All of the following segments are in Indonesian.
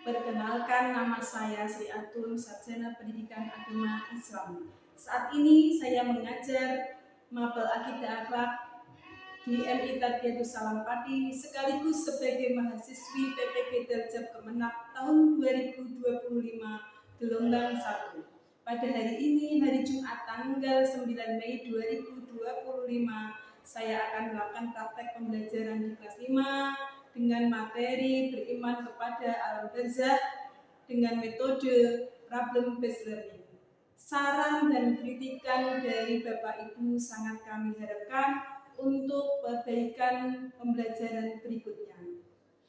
Perkenalkan, nama saya Sri Atun, Sarjana Pendidikan Agama Islam. Saat ini saya mengajar Mapel Akidah Akhlak di MI Tarbiyatun Salam Pati sekaligus sebagai mahasiswi PPG Darjab Kemenak tahun 2025 gelombang 1. Pada hari ini, hari Jumat tanggal 9 Mei 2025, saya akan melakukan praktek pembelajaran di kelas 5 dengan materi beriman kepada alam barzakh dengan metode problem based learning. Saran dan kritikan dari Bapak Ibu sangat kami harapkan untuk perbaikan pembelajaran berikutnya.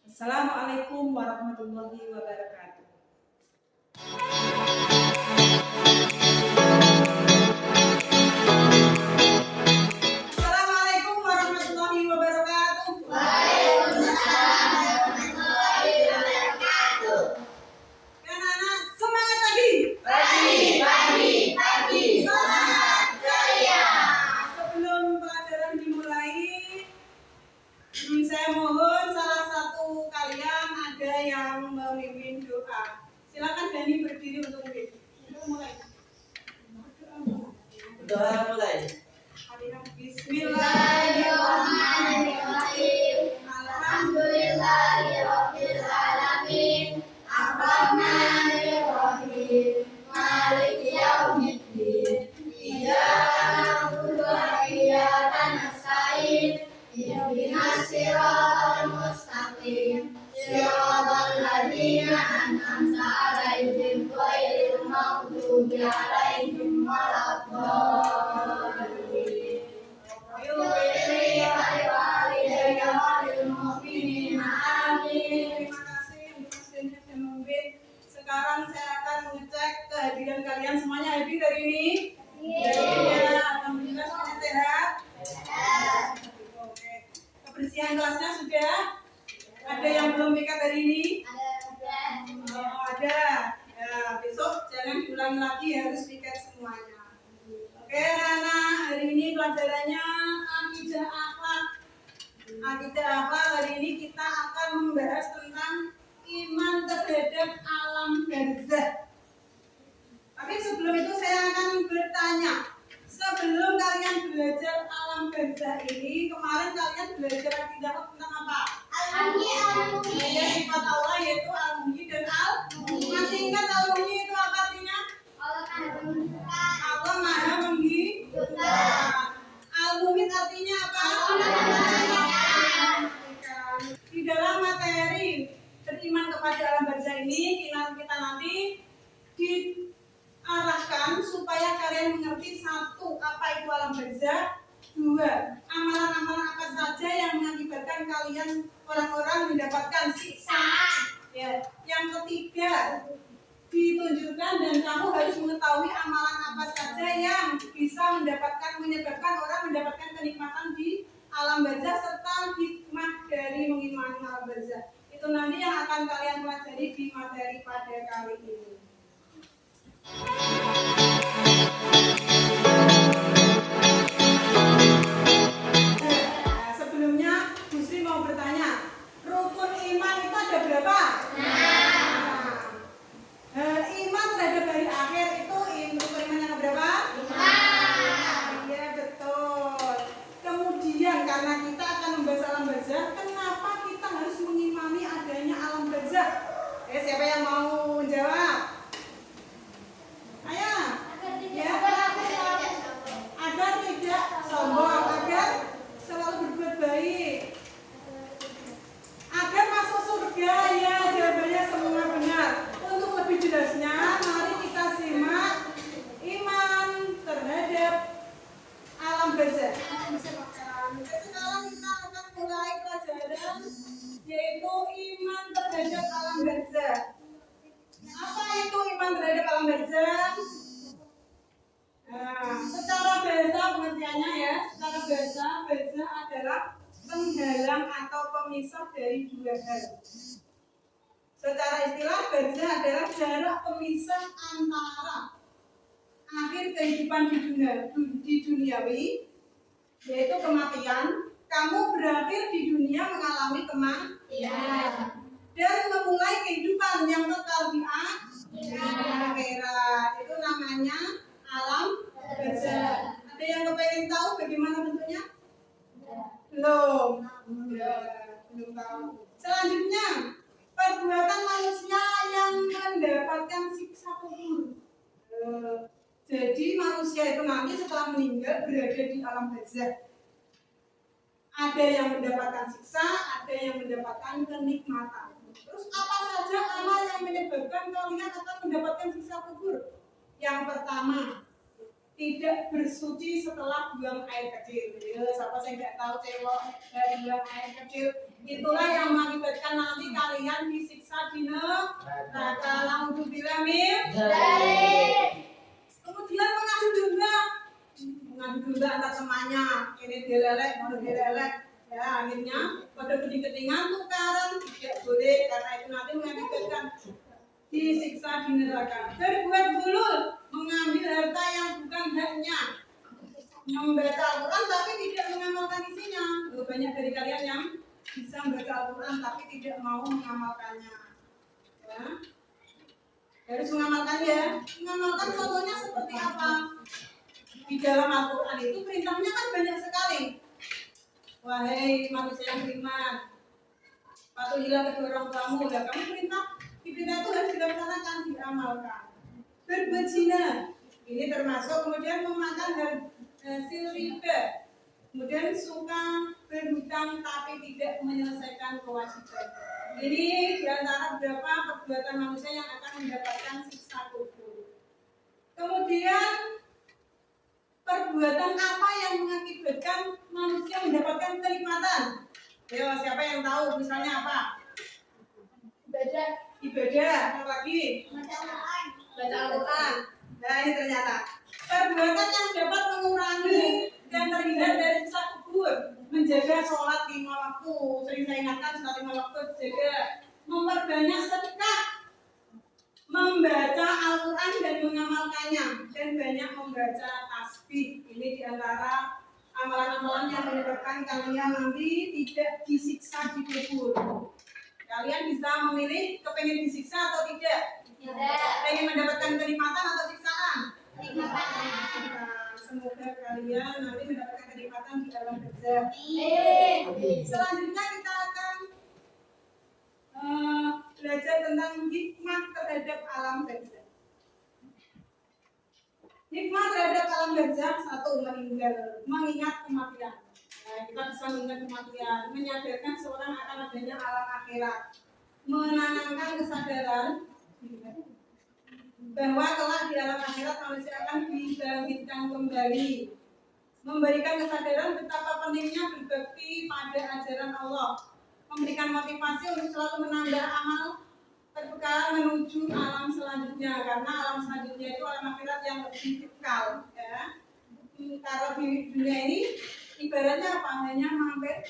Assalamualaikum warahmatullahi wabarakatuh. Saya mohon salah satu kalian ada yang memimpin doa. Silakan Dani berdiri untuk memimpin. Mulai. Doa mulai. Bismillahirrahmanirrahim. Alhamdulillahirabbil alamin. Arrahmanirrahim. Maliki yaumiddin. Iyyaka na'budu wa iyyaka nasta'in. Ihdinas siratal mustaqim. Siratal ladzina an'amta 'alaihim ghairil maghdubi 'alaihim waladdallin. Sekarang saya akan mengecek kehadiran kalian. Semuanya hadir hari ini? Iya. Alhamdulillah semuanya sehat? Oke. Kebersihan kelasnya sudah? Ada yang belum piket hari ini? Oh, ada. Ya, besok jangan diulangi lagi, harus piket semuanya. Oke, anak-anak, hari ini pelajarannya akidah akhlak. Akidah akhlak hari ini kita akan membahas tentang iman terhadap alam barzakh. Tapi sebelum itu saya akan bertanya, sebelum kalian belajar alam barzakh ini, kemarin kalian belajar akidah tentang apa? Al-Muhyi. Ada sifat Allah yaitu Al-Muhyi dan Al-Muhyi. Masih ingat Al-Muhyi itu apa artinya? Allah Maha menghidupkan. Al-Muhyi artinya apa? Di dalam materi beriman kepada alam barzakh ini kita nanti diarahkan supaya kalian mengerti satu, apa itu alam barzakh, dua, amalan-amalan apa saja yang mengakibatkan kalian orang-orang mendapatkan siksa. Ya, yang ketiga ditunjukkan dan kamu harus mengetahui amalan apa saja yang bisa menyebabkan orang mendapatkan kenikmatan di alam barzakh serta hikmah dari mengimani alam barzakh. Itu nanti yang akan kalian pelajari di materi pada kali ini. Nah, sebelumnya Bu Sri mau bertanya, rukun iman itu ada berapa? Iman terhadap hari akhir itu rukun iman yang berapa? Iya, betul. Kemudian karena kita akan membahas alam barzakh, kenapa kita harus mengimani adanya alam barzakh? Siapa yang mau menjawab? Ayo. Ya. Agar tidak sombong, agar selalu berbuat baik, agar masuk surga. Ya, jawabannya semua benar. Untuk lebih jelasnya, mari kita simak iman terhadap alam barzakh. Sekarang kita akan mulai pelajaran yaitu iman terhadap alam barzakh. Apa itu iman terhadap alam barzakh? Nah, secara bahasa pengertiannya ya, secara bahasa barzakh adalah penghalang atau pemisah dari dua hal. Secara istilah barzakh adalah jarak pemisah antara akhir kehidupan di duniawi, yaitu kematian. Kamu berakhir di dunia mengalami kematian. Dan memulai kehidupan yang belum tahu. Selanjutnya, perbuatan manusia yang mendapatkan siksa kubur. Jadi manusia itu nanti setelah meninggal berada di alam barzakh. Ada yang mendapatkan siksa, ada yang mendapatkan kenikmatan. Terus apa saja amal yang menyebabkan kalian akan mendapatkan siksa kubur? Yang pertama, tidak bersuci setelah buang air kecil. Siapa saya nggak tahu cewek dari buang air kecil, itulah yang mengakibatkan nanti kalian disiksa di neraka. Alhamdulillah min. Kemudian mengadu domba antar temannya, ini dilelek, mau dilelek. Ya, akhirnya pada keting-ketingan tukaran tidak boleh karena itu nanti mengakibatkan disiksa di neraka. Berbuat bulul, mengambil harta yang bukan haknya, membaca Al-Quran tapi tidak mengamalkan isinya. Banyak dari kalian yang bisa membaca Al-Quran tapi tidak mau mengamalkannya. Ya. Harus mengamalkannya. Mengamalkan contohnya seperti apa? Di dalam Al-Quran itu perintahnya kan banyak sekali. Wahai manusia yang beriman, patuhilah kedua orang tuamu. Ya, kamu perintah itu harus dilaksanakan, diamalkan. Berbuat zina, ini termasuk kemudian memakan hasil riba, kemudian suka berhutang tapi tidak menyelesaikan kewajiban. Ini diantara beberapa perbuatan manusia yang akan mendapatkan siksa kubur. Kemudian perbuatan apa yang mengakibatkan manusia mendapatkan kenikmatan? Ayo, siapa yang tahu? Misalnya apa? Ibadah, apa lagi? Baca Al-Quran. Nah, ini ternyata perbuatan yang dapat mengurangi dan terhindar dari siksa kubur. Menjaga sholat 5 waktu, sering saya ingatkan sholat 5 waktu dijaga. Memperbanyak sedekah, membaca Al-Quran dan mengamalkannya, dan banyak membaca tasbih. Ini diantara amalan-amalan yang menyebabkan kalian nanti tidak disiksa di kubur. Kalian bisa memilih kepengen disiksa atau tidak? Tidak. Pengen mendapatkan kenikmatan atau siksaan? Kenikmatan. Semoga kalian nanti mendapatkan kenikmatan di dalam barzakh. Selanjutnya kita akan belajar tentang hikmah terhadap alam barzakh. Hikmah terhadap alam barzakh, satu, mengingat kematian. Nah, kita bisa mengingat kematian, menyadarkan seorang akan adanya alam akhirat, menanamkan kesadaran bahwa kelak di alam akhirat manusia akan dibangkitkan kembali, memberikan kesadaran betapa pentingnya berbakti pada ajaran Allah, memberikan motivasi untuk selalu menambah amal berbekal menuju alam selanjutnya, karena alam selanjutnya itu alam akhirat yang lebih kekal. Ya. Kalau di dunia ini ibaratnya apa? Hanya mampir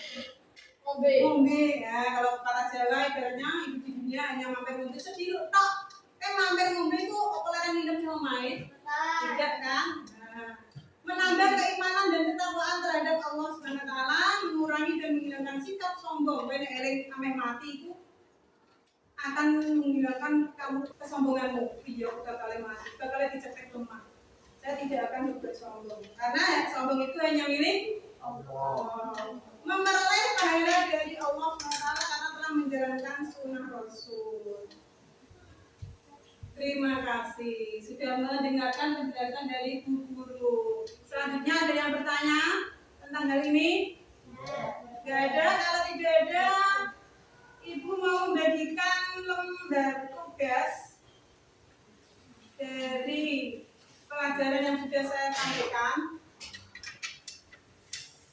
ngombe. Ya, kalau kata Jawa ibaratnya hidup di dunia hanya mampir ngombe sedih tok. Mampir ngombe itu opeleran hidup yang main. Tidak kan? Nah, menambah keimanan dan ketakwaan terhadap Allah Subhanahu wa taala, mengurangi dan menghilangkan sikap sombong. When eling ameh mati itu akan menghilangkan kamu kesombonganmu. Video bakal mati, bakal dicetek lemah. Saya tidak akan berbuat sombong karena sombong itu hanya milik Allah. Memperoleh pahala dari Allah SWT karena telah menjalankan sunnah Rasul. Terima kasih sudah mendengarkan penjelasan dari Bu Guru. Selanjutnya ada yang bertanya tentang hal ini? Tidak ada. Kalau tidak ada, Ibu mau membagikan lembar tugas dari pelajaran yang sudah saya sampaikan,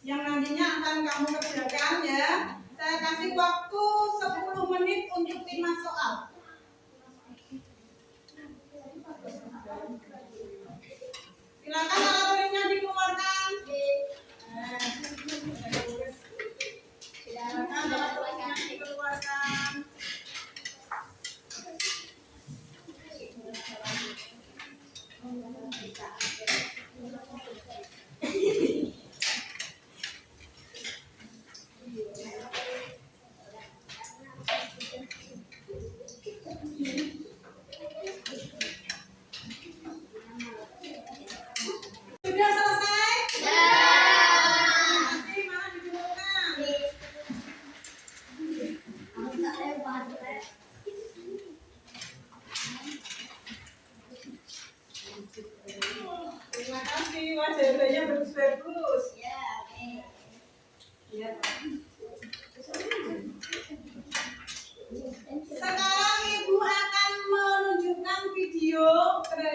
yang nantinya akan kamu kerjakan ya. Saya kasih waktu 10 menit untuk 5 soal. Silakan alat tulisnya dikeluarkan. Silakan alat tulisnya dikeluarkan.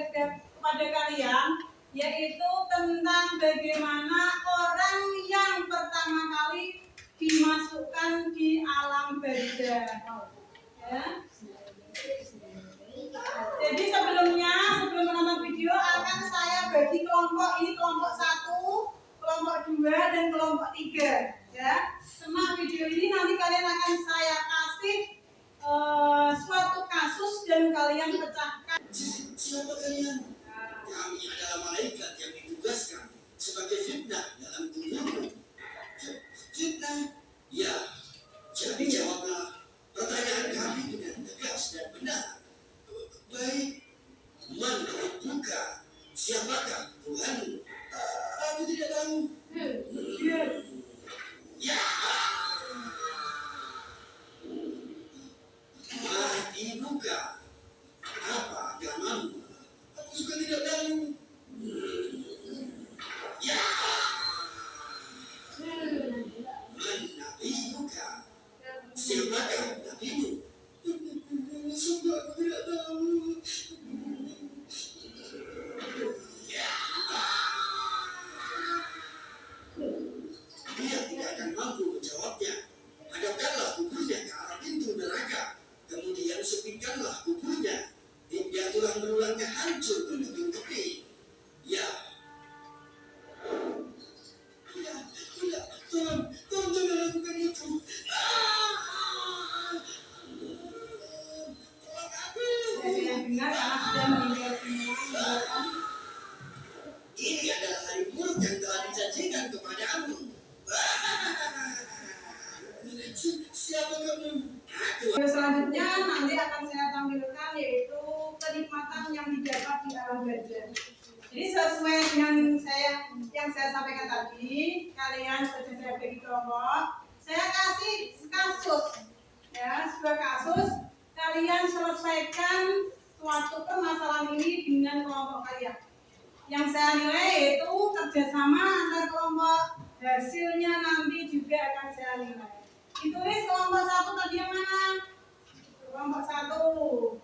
kepada kalian, yaitu tentang bagaimana orang yang pertama kali dimasukkan di alam barzah. Ya. Jadi sebelum menonton video akan saya bagi kelompok, ini kelompok 1, kelompok 2, dan kelompok 3. Ya, semak video ini nanti kalian akan saya kasih suatu kasus dan kalian pecahkan. Siapa kalian? Kami adalah malaikat yang ditugaskan sebagai fitnah dalam tubuhmu. Fitnah? Ya. Jadi jawablah pertanyaan kami dengan tegas dan benar. Baik. Man rabbuka? Siapakah Tuhanmu? Aku tidak tahu. Ya. Mati buka. Apa agamamu? Aku juga tidak tahu. Ya. Man nabi buka. Siapakah nabimu? Sungguh aku tidak tahu. Ya. Dia tidak akan mampu menjawabnya. Hadapkanlah kuburnya ke arah pintu neraka. Kemudian sepingkanlah kuburnya hingga tulang belulangnya hancur bertubi-tubi. Ya. Tidak, tolong jangan lakukan itu. Tolong aku. Jadi yang dengar karena sudah meninggal semua. Ini adalah hari buruk yang telah dijanjikan kepadamu. Siapa kamu? Aku. Selanjutnya nanti akan saya tampilkan yaitu kenikmatan yang didapat di alam barzah. Jadi sesuai dengan yang saya sampaikan tadi, kalian sudah saya bagi kelompok, saya kasih kasus, ya sebuah kasus, kalian selesaikan suatu permasalahan ini dengan kelompok kalian. Yang saya nilai yaitu kerjasama antar kelompok, hasilnya nanti juga akan saya nilai. Ditulis kelompok 1 tadi yang mana? Kelompok 1,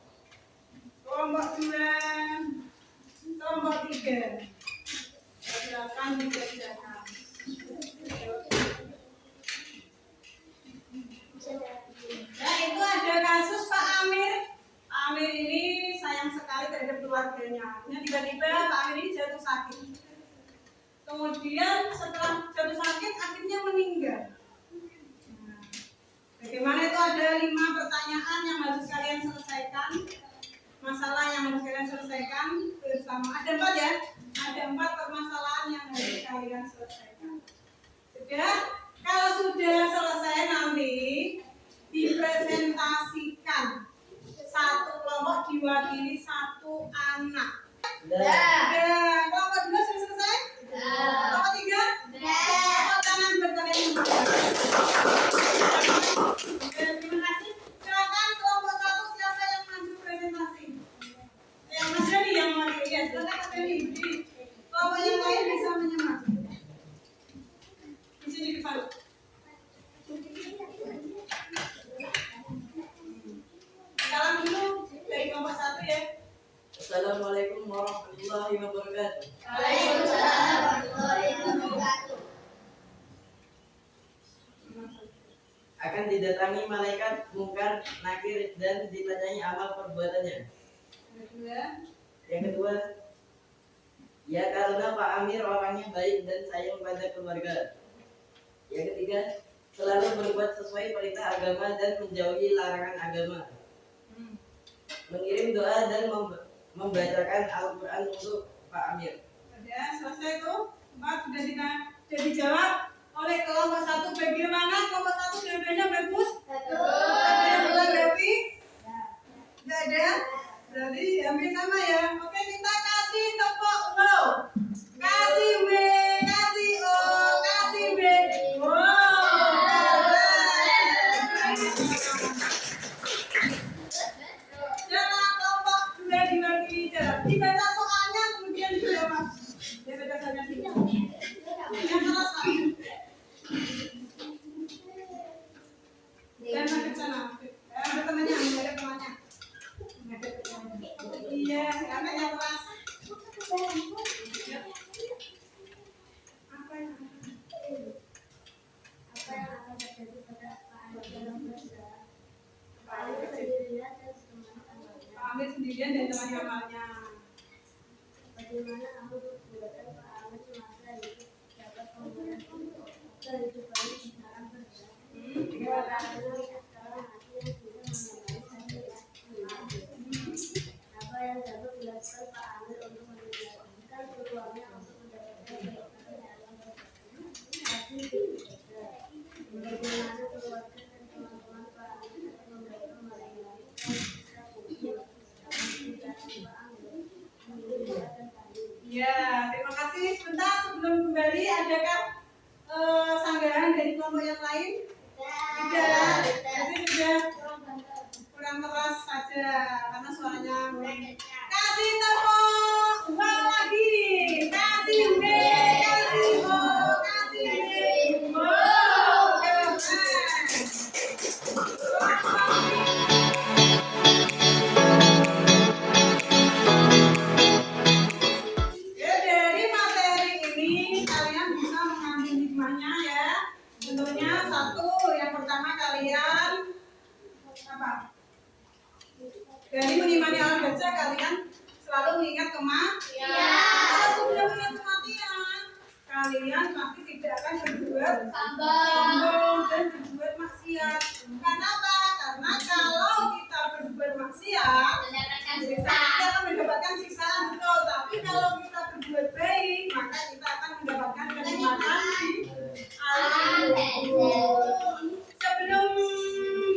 kelompok 2, kelompok 3. Silakan dikerjakan. Ya, itu ada kasus Pak Amir. Pak Amir ini sayang sekali terhadap keluarganya. Tiba-tiba Pak Amir ini jatuh sakit. Kemudian setelah jatuh sakit akhirnya meninggal. Bagaimana itu ada 5 pertanyaan yang harus kalian selesaikan, masalah yang harus kalian selesaikan bersama. Ada 4 ya, ada 4 permasalahan yang harus kalian selesaikan. Sudah, kalau sudah selesai nanti dipresentasikan. Satu kelompok diwakili 1 anak. Sudah, kelompok 2 sudah selesai? Kelompok 3? Kelompok tangan berkalian. Terima kasih. Silakan kelompok 1 siapa yang maju presentasi? Mas Dani yang mewakili. Ya, silakan Mas Dani. Kelompok yang lain bisa menyemak. Di sini depan. Salam dulu dari kelompok 1 ya. Assalamualaikum warahmatullahi wabarakatuh. Waalaikumsalam warahmatullahi wabarakatuh. Akan didatangi malaikat mungkar, nakir, dan ditanyai amal perbuatannya. Yang kedua, ya karena Pak Amir orangnya baik dan sayang pada keluarga. Yang ketiga, selalu berbuat sesuai perintah agama dan menjauhi larangan agama. Mengirim doa dan membacakan Al-Quran untuk Pak Amir. Sudah selesai tuh. 4 sudah dijawab oleh kelompok 1. Bagaimana kelompok 1 jawabannya bagus? Ada yang bilang Dewi? Tidak ada? Berarti hampir sama ya. Oke, kita kasih tepuk lo. Kasih W, kasih O, kasih B. Jangan kelompok 2 diwakili jalan. Dibaca soalnya kemudian dijawab. Dia baca soalnya sih. Yang salah satu. Dan ke sana. Ada temannya, ada temannya. Iya, karena yang kelas. ambil sendirian dan jangan ngamalnya. Bagaimana kamu menggunakan pengalaman semasa hidup dapat membantu agar hidup baik sekarang kerja? Karena sekarang hati yang sudah mengenali saya. Apa yang dapat dilakukan Pak Amir untuk menjalankan peluangnya untuk mendapatkan kehidupan dalam bersama? Hati juga. Bagaimana keluarga dan teman-teman Pak Amir dapat membantu merealisasikan sisa kumpul dalam Pak Amir? Ya, terima kasih. Sebentar sebelum kembali, adakah sanggahan dari kelompok yang lain? Tidak. Jadi sudah kurang keras saja karena suaranya kasih tepuk uang lagi, kasih B, kasih O, kasih B, wow, keren. Ya, dari materi ini kalian bisa mengambil hikmahnya ya. Tentunya satu, yang pertama kalian apa? Dari mengimani alam baca kalian selalu mengingat kematian. Kalau sudah mengingat kematian, kalian pasti tidak akan berbuat sombong dan berbuat maksiat. Karena apa? Karena kalau kita berbuat maksiat, kita akan mendapatkan siksaan, betul. Tapi kalau kita berbuat baik, maka kita akan mendapatkan kenikmatan di alam kubur. Sebelum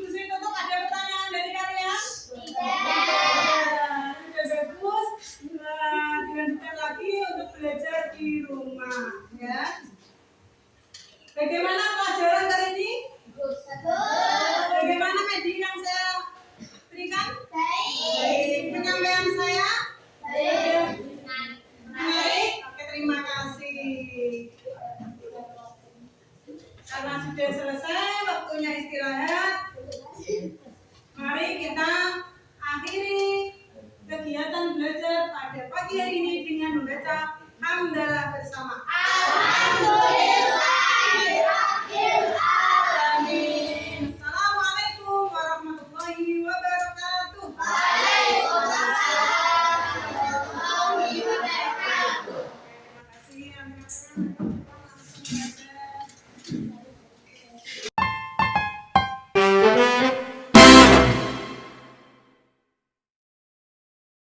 Gusri tutup, ada pertanyaan dari kalian? Sudah bagus. Dilanjutkan lagi untuk belajar di rumah, ya. Bagaimana pelajaran kali ini? Bagaimana media yang saya berikan? Baik. Penyampaian saya? Baik. Oke, terima kasih. Karena sudah selesai waktunya istirahat, mari kita akhiri kegiatan belajar pada pagi hari ini dengan membaca hamdalah bersama. Amin. Assalamualaikum warahmatullahi wabarakatuh. Terima kasih.